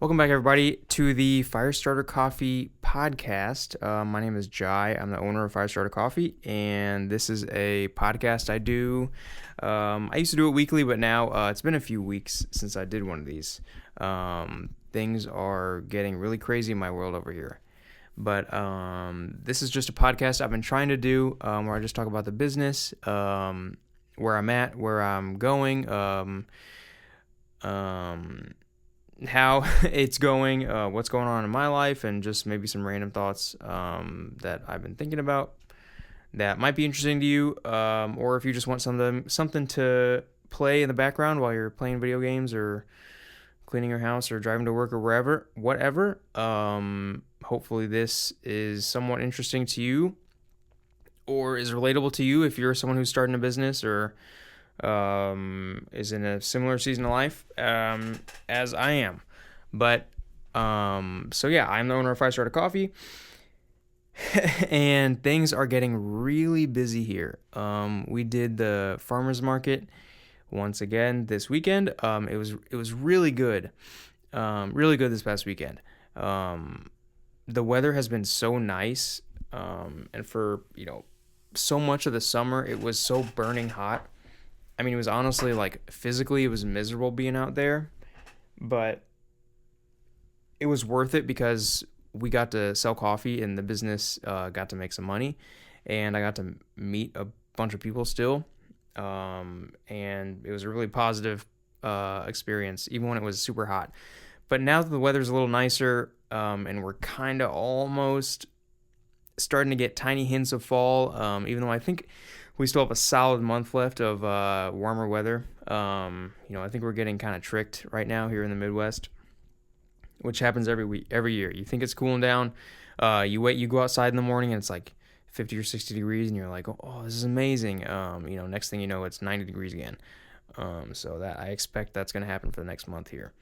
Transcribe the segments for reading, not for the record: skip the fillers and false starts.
Welcome back, everybody, to the Firestarter Coffee podcast. My name is Jai. I'm the owner of Firestarter Coffee, and this is a podcast I do. I used to do it weekly, but now it's been a few weeks since I did one of these. Things are getting really crazy in my world over here. But this is just a podcast I've been trying to do where I just talk about the business, where I'm at, where I'm going, how it's going, what's going on in my life, and just maybe some random thoughts that I've been thinking about that might be interesting to you, or if you just want something to play in the background while you're playing video games or cleaning your house or driving to work or whatever. Hopefully this is somewhat interesting to you or is relatable to you if you're someone who's starting a business or is in a similar season of life as I am. But so yeah, I'm the owner of Firestarter Coffee, and things are getting really busy here. We did the farmers market once again this weekend. It was really good, this past weekend. The weather has been so nice, and for so much of the summer it was so burning hot. I mean, it was honestly physically it was miserable being out there, but it was worth it because we got to sell coffee and the business got to make some money, and I got to meet a bunch of people still, and it was a really positive experience even when it was super hot. But now that the weather's a little nicer, and we're kind of almost starting to get tiny hints of fall, even though I think we still have a solid month left of warmer weather. I think we're getting kind of tricked right now here in the Midwest, which happens every year. You think it's cooling down, you go outside in the morning and it's like 50 or 60 degrees, and you're like, oh, this is amazing. Next thing you know, it's 90 degrees again. So that I expect that's going to happen for the next month here.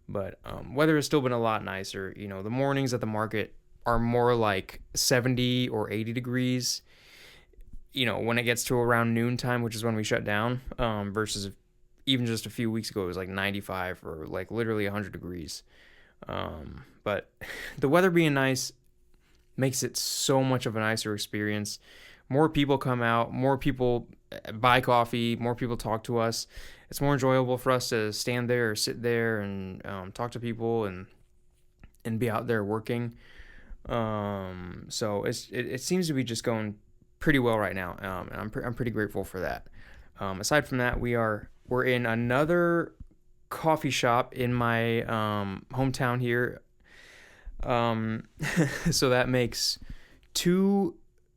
But weather has still been a lot nicer. The mornings at the market are more like 70 or 80 degrees. When it gets to around noontime, which is when we shut down, versus even just a few weeks ago, it was like 95 or like literally 100 degrees. But the weather being nice makes it so much of a nicer experience. More people come out, more people buy coffee, more people talk to us. It's more enjoyable for us to stand there or sit there and talk to people and be out there working. So it seems to be just going pretty well right now, and I'm pretty grateful for that. Aside from that, we're in another coffee shop in my hometown here. So that makes 2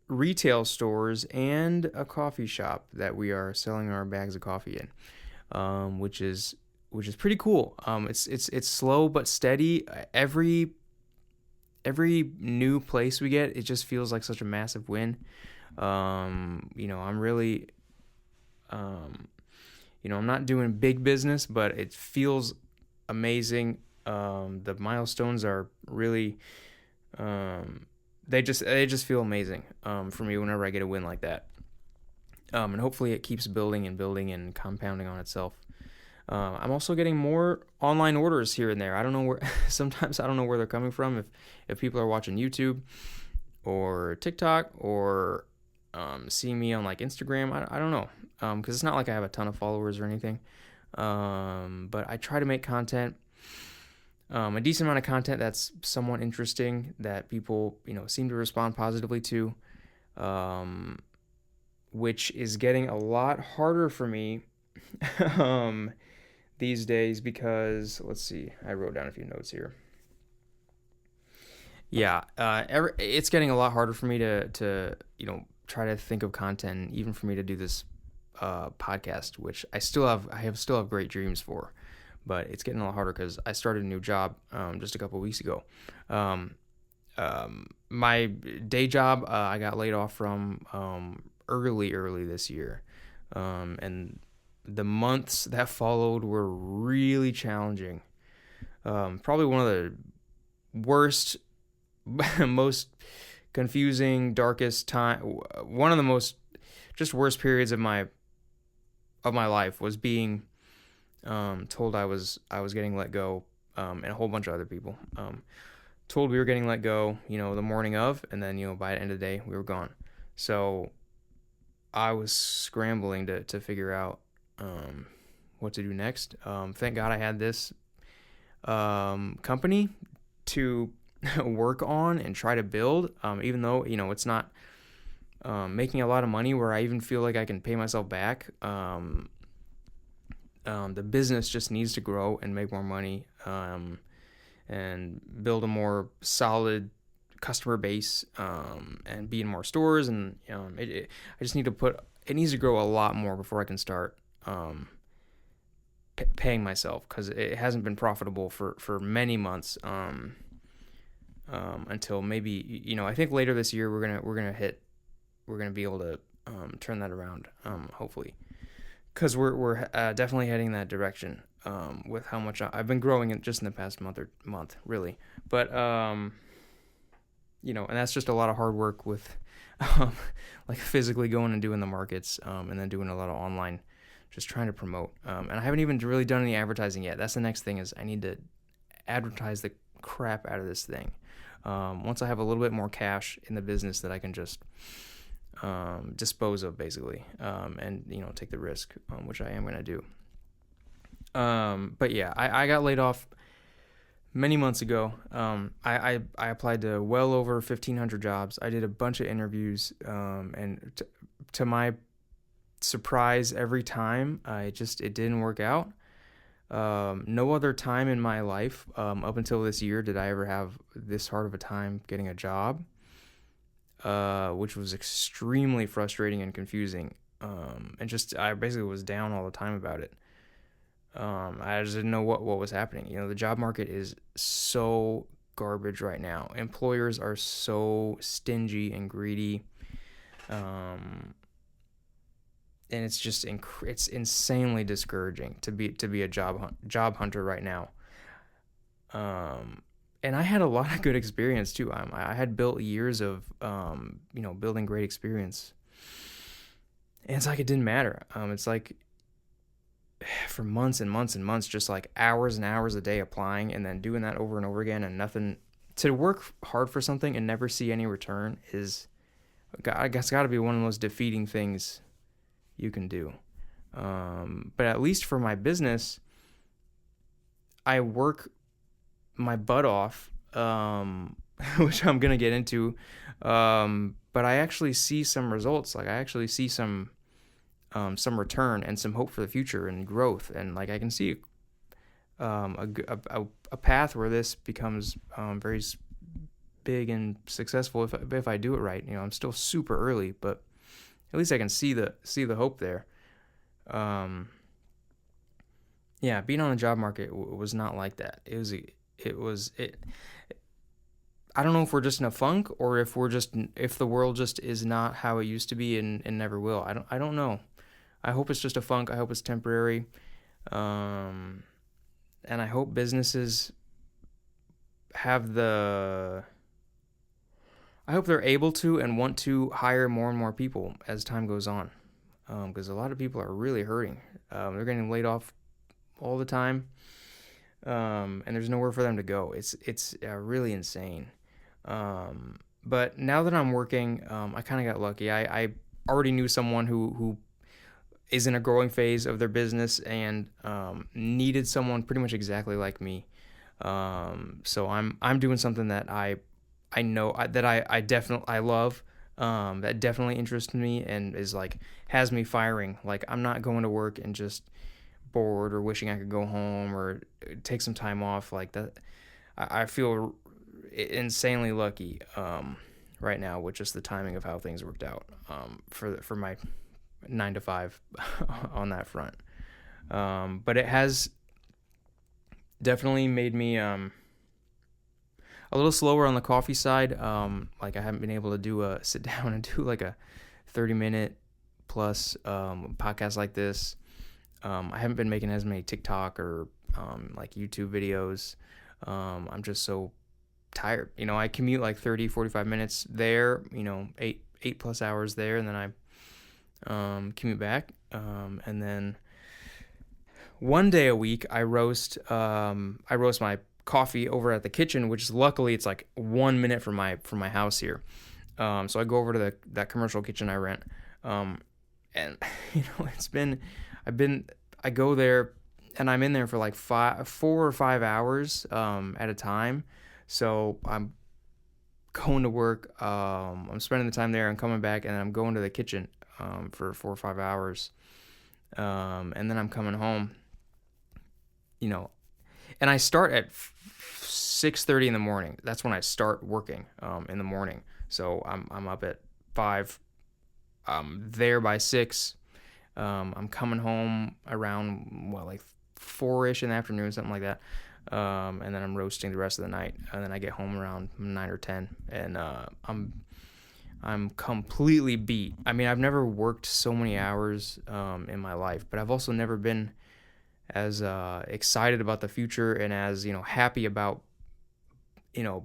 retail stores and a coffee shop that we are selling our bags of coffee in, which is pretty cool. It's slow but steady. Every new place we get, it just feels like such a massive win. I'm really, I'm not doing big business, but it feels amazing. The milestones are really, they just feel amazing, for me whenever I get a win like that. And hopefully it keeps building and compounding on itself. I'm also getting more online orders here and there. I don't know where, sometimes I don't know where they're coming from. If people are watching YouTube or TikTok or seeing me on Instagram, I don't know, because it's not like I have a ton of followers or anything, but I try to make content, a decent amount of content that's somewhat interesting that people seem to respond positively to, which is getting a lot harder for me these days because, let's see, I wrote down a few notes here. Yeah, it's getting a lot harder for me to try to think of content, even for me to do this podcast, which I still have great dreams for, but it's getting a lot harder because I started a new job just a couple of weeks ago. My day job I got laid off from early this year, and the months that followed were really challenging. Probably one of the worst, most confusing, darkest time. One of the most just worst periods of my life was being told I was getting let go and a whole bunch of other people. Told we were getting let go, the morning of, and then, by the end of the day, we were gone. So I was scrambling to figure out what to do next. Thank God I had this company to work on and try to build, even though, it's not making a lot of money where I even feel like I can pay myself back. The business just needs to grow and make more money, and build a more solid customer base, and be in more stores. And I just need to it needs to grow a lot more before I can start paying myself, because it hasn't been profitable for many months, until maybe, I think later this year we're gonna be able to turn that around, hopefully, because we're definitely heading in that direction, with how much I've been growing it just in the past month really. But and that's just a lot of hard work with like physically going and doing the markets, and then doing a lot of online, just trying to promote, and I haven't even really done any advertising yet. That's the next thing, is I need to advertise the crap out of this thing, once I have a little bit more cash in the business that I can just dispose of, basically, and take the risk, which I am going to do. But yeah, I got laid off many months ago. I applied to well over 1,500 jobs. I did a bunch of interviews, and to my surprise, every time it didn't work out. No other time in my life, up until this year, did I ever have this hard of a time getting a job, which was extremely frustrating and confusing. And I basically was down all the time about it. I just didn't know what was happening. The job market is so garbage right now. Employers are so stingy and greedy. And it's just it's insanely discouraging to be a job hunter right now. And I had a lot of good experience too. I had built years of building great experience. And it's like it didn't matter. It's like for months and months and months, just like hours and hours a day applying, and then doing that over and over again, and nothing. To work hard for something and never see any return is, I guess, got to be one of the most defeating things you can do. But at least for my business, I work my butt off, which I'm gonna get into. But I actually see some results. Like I actually see some return and some hope for the future and growth, and like I can see a path where this becomes very big and successful if I do it right. I'm still super early, but at least I can see the hope there. Yeah, being on the job market was not like that. I don't know if we're just in a funk, or if the world just is not how it used to be and never will. I don't know. I hope it's just a funk. I hope it's temporary. And I hope businesses I hope they're able to and want to hire more and more people as time goes on. Because a lot of people are really hurting. They're getting laid off all the time. And there's nowhere for them to go. It's really insane. But now that I'm working, I kind of got lucky. I already knew someone who is in a growing phase of their business and needed someone pretty much exactly like me. So I'm doing something that I know that I definitely love. That definitely interests me and is like has me firing. Like I'm not going to work and just bored or wishing I could go home or take some time off like that. I feel insanely lucky right now with just the timing of how things worked out for my 9 to 5 on that front. But it has definitely made me a little slower on the coffee side. Like I haven't been able to sit down and do like a 30-minute plus podcast like this. I haven't been making as many TikTok or like YouTube videos. I'm just so tired. I commute like 30, 45 minutes there, 8 plus hours there, and then I commute back. And then one day a week I roast my coffee over at the kitchen, which is luckily it's like 1 minute from my house here. So I go over to that commercial kitchen I rent. And it's been I've been I go there and I'm in there for like 4 or 5 hours at a time. So I'm going to work. I'm spending the time there. I'm coming back, and I'm going to the kitchen for 4 or 5 hours, and then I'm coming home. You know, and I start at 6:30 in the morning. That's when I start working in the morning. So I'm up at 5. I'm there by 6. I'm coming home around like 4ish in the afternoon, something like that. And then I'm roasting the rest of the night, and then I get home around 9 or 10, and I'm completely beat. I mean, I've never worked so many hours in my life, but I've also never been as excited about the future and as happy about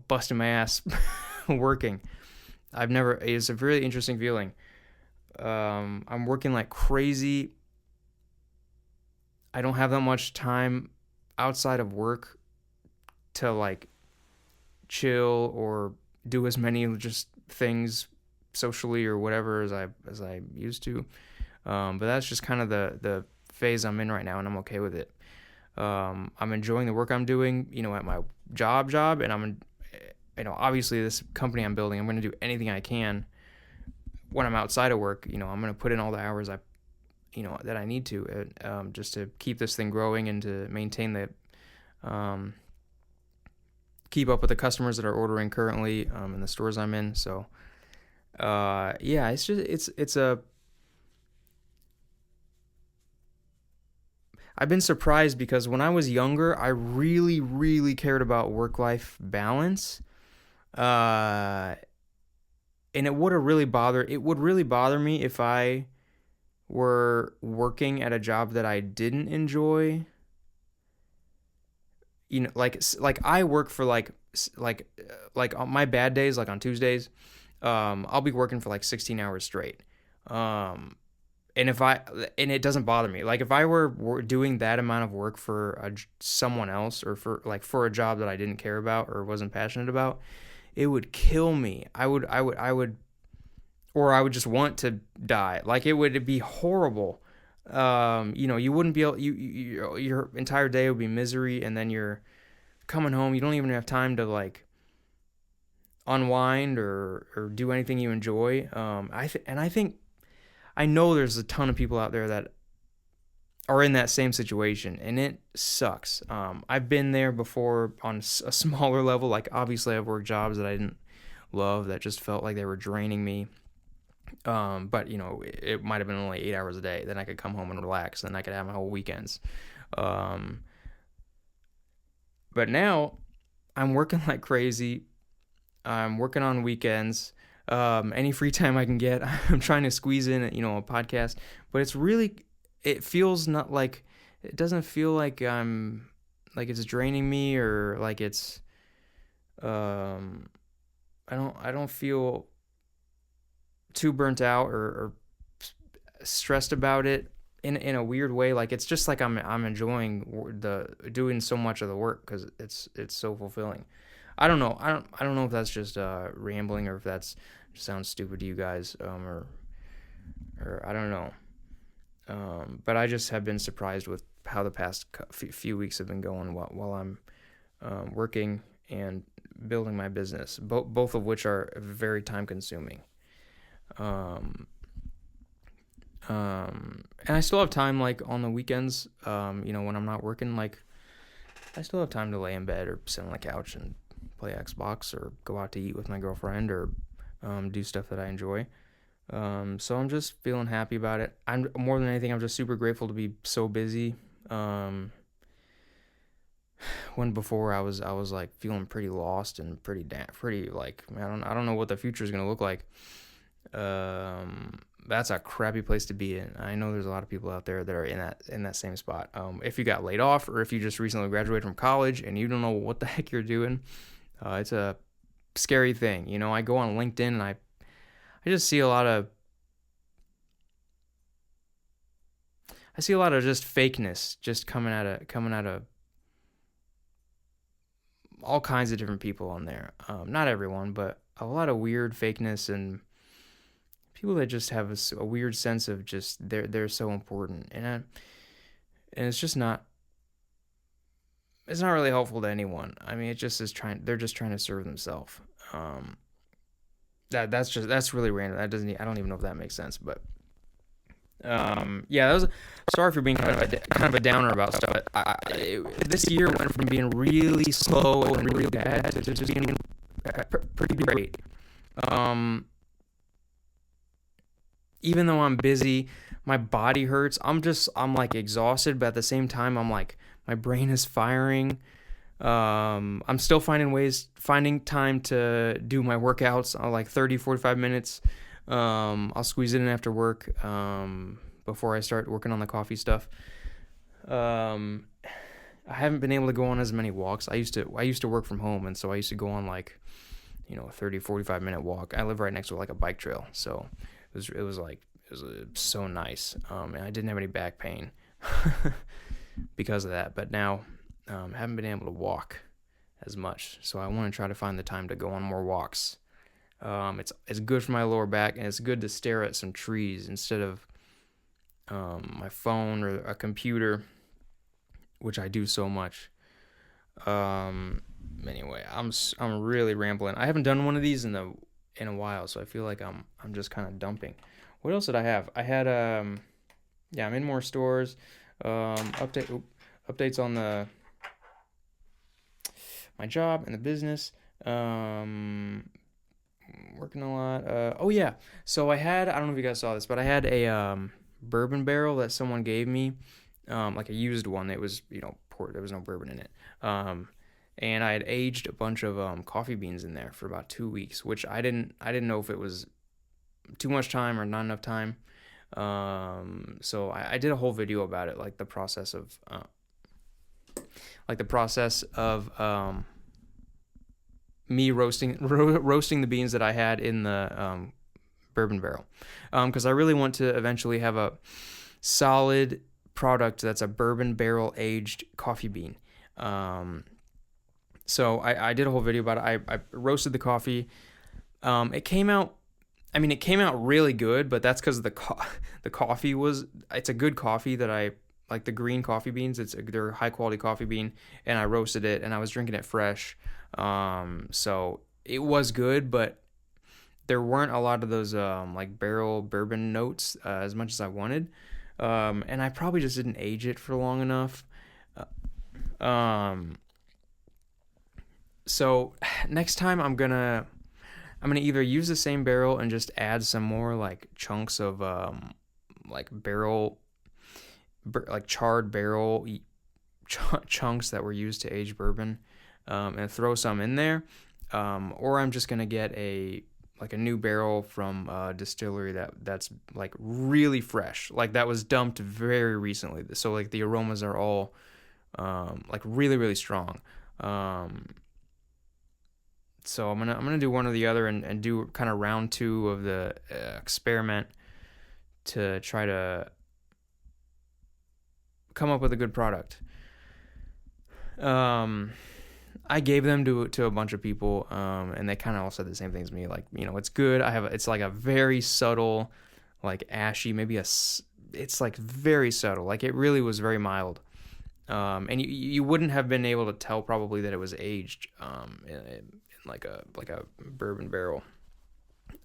busting my ass working. It's a really interesting feeling. I'm working like crazy. I don't have that much time outside of work to like chill or do as many just things socially or whatever as I used to. But that's just kind of the phase I'm in right now, and I'm okay with it. I'm enjoying the work I'm doing, at my job, and obviously this company I'm building, I'm going to do anything I can when I'm outside of work. I'm going to put in all the hours that I need to, just to keep this thing growing and to maintain keep up with the customers that are ordering currently in the stores I'm in. So, yeah, I've been surprised because when I was younger, I really, really cared about work-life balance. And it would really bother me if I were working at a job that I didn't enjoy. Like I work for like on my bad days, like on Tuesdays, I'll be working for like 16 hours straight. Um, and it doesn't bother me. Like if I were doing that amount of work for someone else, or for a job that I didn't care about or wasn't passionate about, it would kill me. Or I would just want to die. Like it'd be horrible. You wouldn't be able. Your entire day would be misery, and then you're coming home. You don't even have time to like unwind or do anything you enjoy. I think I know there's a ton of people out there that are in that same situation, and it sucks. I've been there before on a smaller level. Like obviously, I've worked jobs that I didn't love, that just felt like they were draining me. But it might have been only 8 hours a day. Then I could come home and relax. Then I could have my whole weekends. But now I'm working like crazy. I'm working on weekends. Any free time I can get, I'm trying to squeeze in, a podcast. But it feels not like, it doesn't feel like it's draining me, or like it's, I don't feel too burnt out or stressed about it in a weird way. Like it's just like I'm enjoying doing so much of the work because it's so fulfilling. I don't know. I don't know if that's just rambling, or if that's just sounds stupid to you guys, or I don't know. But I just have been surprised with how the past few weeks have been going while I'm working and building my business, both of which are very time consuming. And I still have time, like on the weekends, when I'm not working, like I still have time to lay in bed or sit on the couch and play Xbox or go out to eat with my girlfriend, or do stuff that I enjoy. So I'm just feeling happy about it. I'm more than anything, I'm just super grateful to be so busy. When before I was like feeling pretty lost and pretty like I don't know what the future is gonna look like. That's a crappy place to be in. I know there's a lot of people out there that are in that same spot. If you got laid off, or if you just recently graduated from college and you don't know what the heck you're doing, it's a scary thing. I go on LinkedIn and I just see a lot of, I see a lot of just fakeness just coming out of all kinds of different people on there. Not everyone, but a lot of weird fakeness and people that just have a weird sense of just they're so important, and it's just not. It's not really helpful to anyone. I mean, it just is trying. They're just trying to serve themselves. Um, that's really random. That doesn't. I don't even know if that makes sense, but yeah, that was. Sorry for being kind of a downer about stuff. But this year went from being really slow and really bad to just being pretty great. Um, Even though I'm busy, my body hurts. I'm like exhausted, but at the same time, I'm like my brain is firing. I'm still finding time to do my workouts, like 30, 45 minutes. I'll squeeze it in after work, before I start working on the coffee stuff. Um, I haven't been able to go on as many walks. I used to work from home, and so I used to go on like, 30, 45 minute walk. I live right next to like a bike trail. So it was so nice. And I didn't have any back pain because of that, but now, haven't been able to walk as much. So I want to try to find the time to go on more walks. It's good for my lower back, and it's good to stare at some trees instead of my phone or a computer, which I do so much. Anyway, I'm really rambling. I haven't done one of these in a while, so I feel like I'm just kind of dumping. What else did I have? I had yeah, I'm in more stores. Updates on my job and the business. Working a lot. Oh yeah. So I don't know if you guys saw this, but I had a bourbon barrel that someone gave me, like a used one. It was poured. There was no bourbon in it. And I had aged a bunch of coffee beans in there for about 2 weeks, which I didn't know if it was too much time or not enough time. So I did a whole video about it, like the process of me roasting the beans that I had in the bourbon barrel, because I really want to eventually have a solid product that's a bourbon barrel aged coffee bean. So I did a whole video about it. I roasted the coffee. It came out really good, but that's because the coffee it's a good coffee that I like, the green coffee beans. They're a high quality coffee bean, and I roasted it and I was drinking it fresh. So it was good, but there weren't a lot of those like barrel bourbon notes as much as I wanted. And I probably just didn't age it for long enough. So next time I'm gonna either use the same barrel and just add some more like chunks of like like charred barrel chunks that were used to age bourbon, and throw some in there, or I'm just gonna get a new barrel from a distillery that's like really fresh, like that was dumped very recently, so like the aromas are all like really, really strong. So I'm gonna do one or the other and do kind of round 2 of the experiment to try to come up with a good product. I gave them to a bunch of people, and they kind of all said the same things to me. Like, it's good. It's like a very subtle, like ashy, it's like very subtle. Like it really was very mild. And you wouldn't have been able to tell probably that it was aged, in like a bourbon barrel,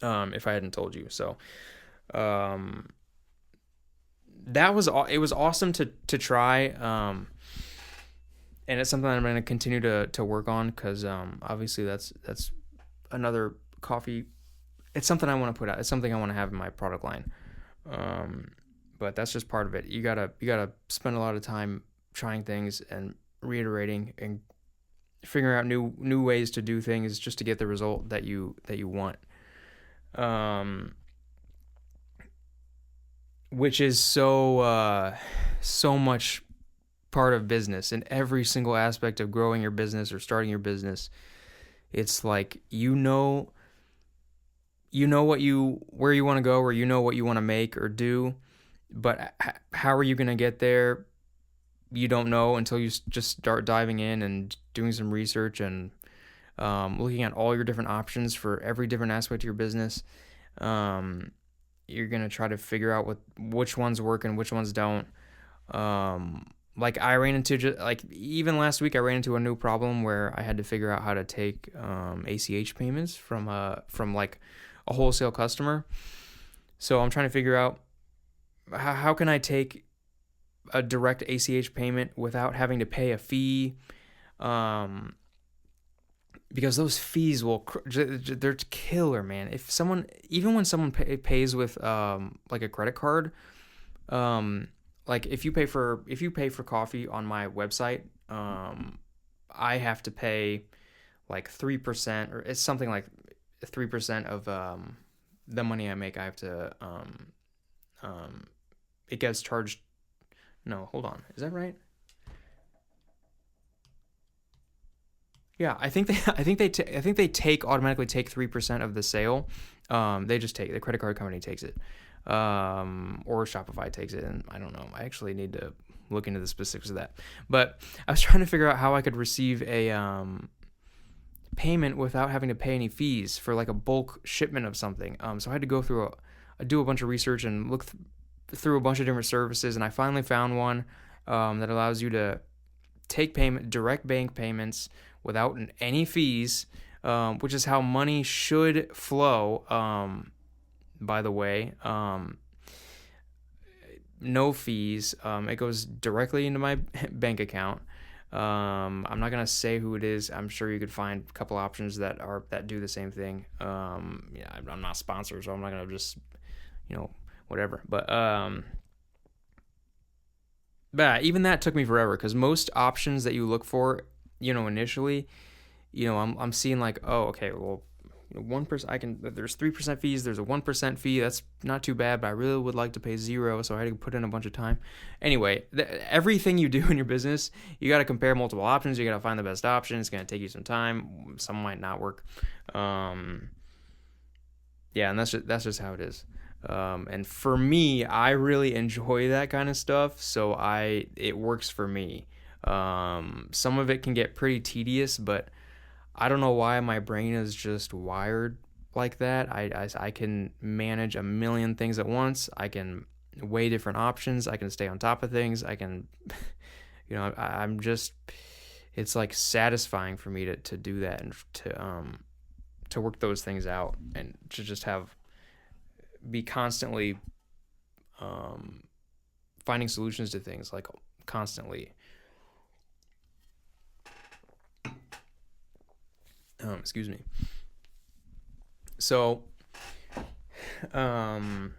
if I hadn't told you. So, it was awesome to try. And it's something I'm going to continue to work on, because obviously that's another coffee. It's something I want to put out. It's something I want to have in my product line. But that's just part of it. You gotta spend a lot of time trying things and reiterating and figuring out new ways to do things just to get the result that you want. Which is so much part of business, in every single aspect of growing your business or starting your business. It's like where you want to go, or what you want to make or do, But how are you going to get there? You don't know until you just start diving in and doing some research and looking at all your different options for every different aspect of your business. Um, you're going to try to figure out which ones work and which ones don't. Like I ran into like even last week I ran into a new problem where I had to figure out how to take ACH payments from like a wholesale customer. So I'm trying to figure out how can I take a direct ACH payment without having to pay a fee, because those fees they're killer, man. If someone even when someone pays with like a credit card, like if you pay for coffee on my website, I have to pay like 3%, or it's something like 3% of the money I make. I have to it gets charged. No, hold on, is that right? Yeah, I think they automatically take 3% of the sale. They just take the credit card company takes it, or Shopify takes it, and I don't know. I actually need to look into the specifics of that. But I was trying to figure out how I could receive a payment without having to pay any fees for like a bulk shipment of something. So I had to go through do a bunch of research and look through a bunch of different services, and I finally found one that allows you to take direct bank payments without any fees, which is how money should flow. By the way, no fees. It goes directly into my bank account. I'm not gonna say who it is. I'm sure you could find a couple options that do the same thing. Yeah, I'm not sponsored, so I'm not gonna just whatever. But even that took me forever because most options that you look for, initially, I'm seeing like, oh, okay, well, 1%, there's 3% fees, there's a 1% fee. That's not too bad, but I really would like to pay 0, so I had to put in a bunch of time. Anyway, everything you do in your business, you got to compare multiple options. You got to find the best option. It's going to take you some time. Some might not work. Yeah, and that's just how it is. And for me, I really enjoy that kind of stuff, so it works for me. Some of it can get pretty tedious, but I don't know why my brain is just wired like that. I can manage a million things at once. I can weigh different options. I can stay on top of things. I can, I'm just, it's like satisfying for me to do that and to work those things out and to just be constantly finding solutions to things, like constantly. Excuse me. So, yeah,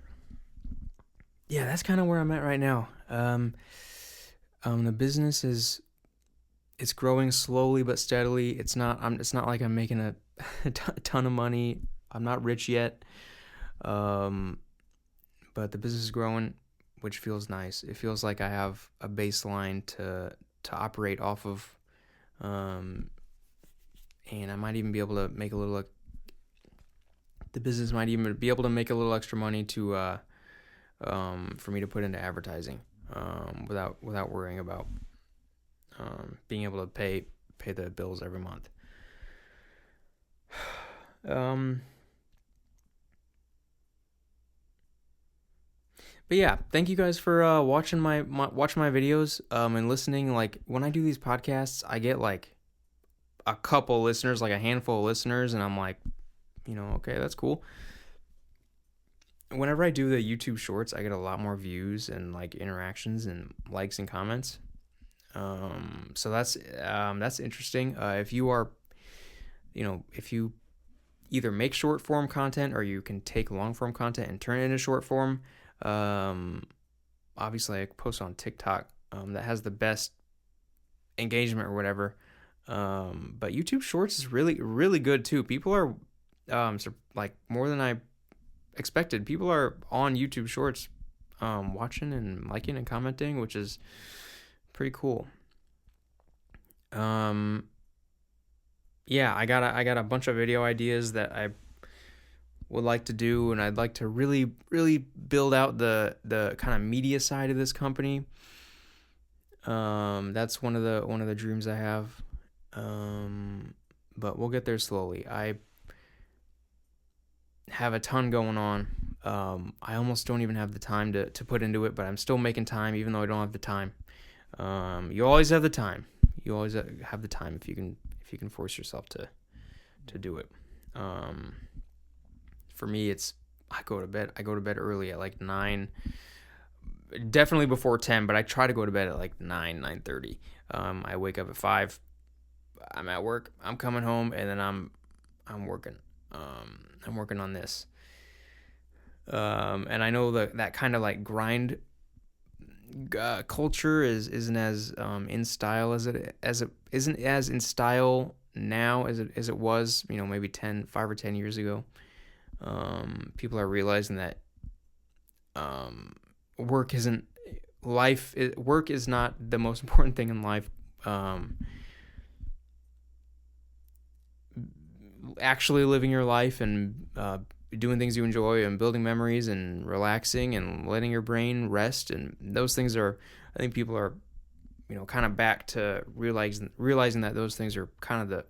that's kind of where I'm at right now. The business it's growing slowly but steadily. It's not like I'm making a ton of money. I'm not rich yet. But the business is growing, which feels nice. It feels like I have a baseline to operate off of. And I might even be able to make the business might even be able to make a little extra money to for me to put into advertising, without worrying about being able to pay the bills every month. But yeah, thank you guys for watching my videos and listening. Like when I do these podcasts, I get like a couple listeners, like a handful of listeners, and I'm like, okay, that's cool. Whenever I do the YouTube shorts, I get a lot more views and like interactions and likes and comments. So that's interesting. If you are, if you either make short form content or you can take long form content and turn it into short form, obviously I post on TikTok, that has the best engagement or whatever. But YouTube Shorts is really, really good too. People are, like more than I expected. People are on YouTube Shorts, watching and liking and commenting, which is pretty cool. Yeah, I got a bunch of video ideas that would like to do, and I'd like to really, really build out the kind of media side of this company. That's one of the dreams I have. But we'll get there slowly. I have a ton going on. I almost don't even have the time to put into it, but I'm still making time, even though I don't have the time. You always have the time. You always have the time if you can force yourself to do it. For me, it's I go to bed early at like 9, definitely before 10, but I try to go to bed at like 9:30. I wake up at 5. I'm at work. I'm coming home, and then I'm working. I'm working on this. And I know that kind of like grind culture isn't as in style as it isn't as in style now as it was, maybe 5 or 10 years ago. People are realizing that work is not the most important thing in life. Actually living your life and doing things you enjoy and building memories and relaxing and letting your brain rest, and those things I think people are kind of back to realizing that those things are kind of the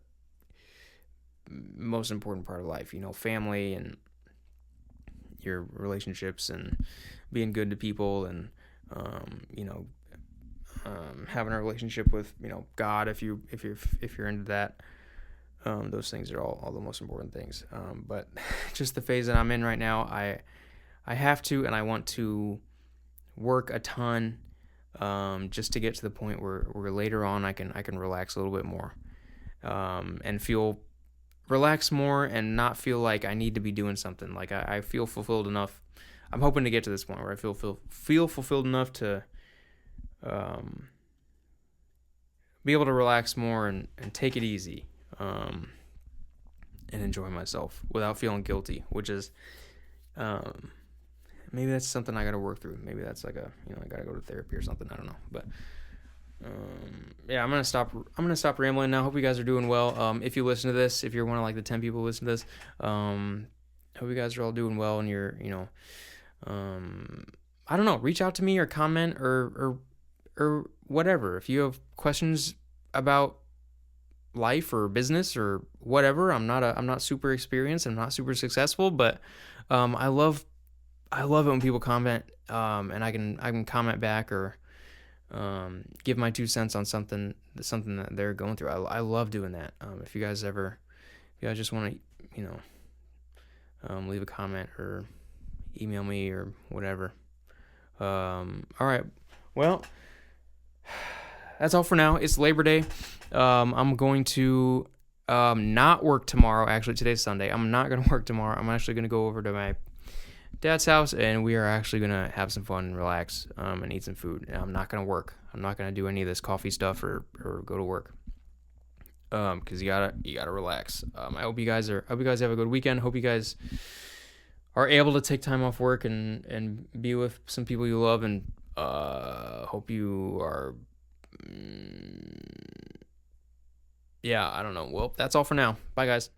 most important part of life. Family and your relationships and being good to people, and having a relationship with God if you're into that. Those things are all the most important things. But just the phase that I'm in right now, I have to, and I want to work a ton, just to get to the point where later on I can relax a little bit more, and relax more and not feel like I need to be doing something. Like I feel fulfilled enough. I'm hoping to get to this point where I feel fulfilled enough to be able to relax more and take it easy. And enjoy myself without feeling guilty, which is, maybe that's something I got to work through. Maybe that's like I got to go to therapy or something. I don't know, but, yeah, I'm going to stop rambling now. Hope you guys are doing well. If you listen to this, if you're one of like the 10 people who listen to this, hope you guys are all doing well, and you're, I don't know, reach out to me or comment or whatever. If you have questions about life or business or whatever, I'm not super experienced, I'm not super successful, but I love it when people comment, and I can comment back or give my 2 cents on something that they're going through. I love doing that. If you guys just want to leave a comment or email me or whatever. All right, well, that's all for now. It's Labor Day. I'm going to not work tomorrow. Actually, today's Sunday. I'm not going to work tomorrow. I'm actually going to go over to my dad's house, and we are actually going to have some fun and relax, and eat some food. And I'm not going to work. I'm not going to do any of this coffee stuff or go to work, because you gotta relax. I hope you guys have a good weekend. Hope you guys are able to take time off work and be with some people you love, and hope you are. Yeah, I don't know. Well, that's all for now. Bye, guys.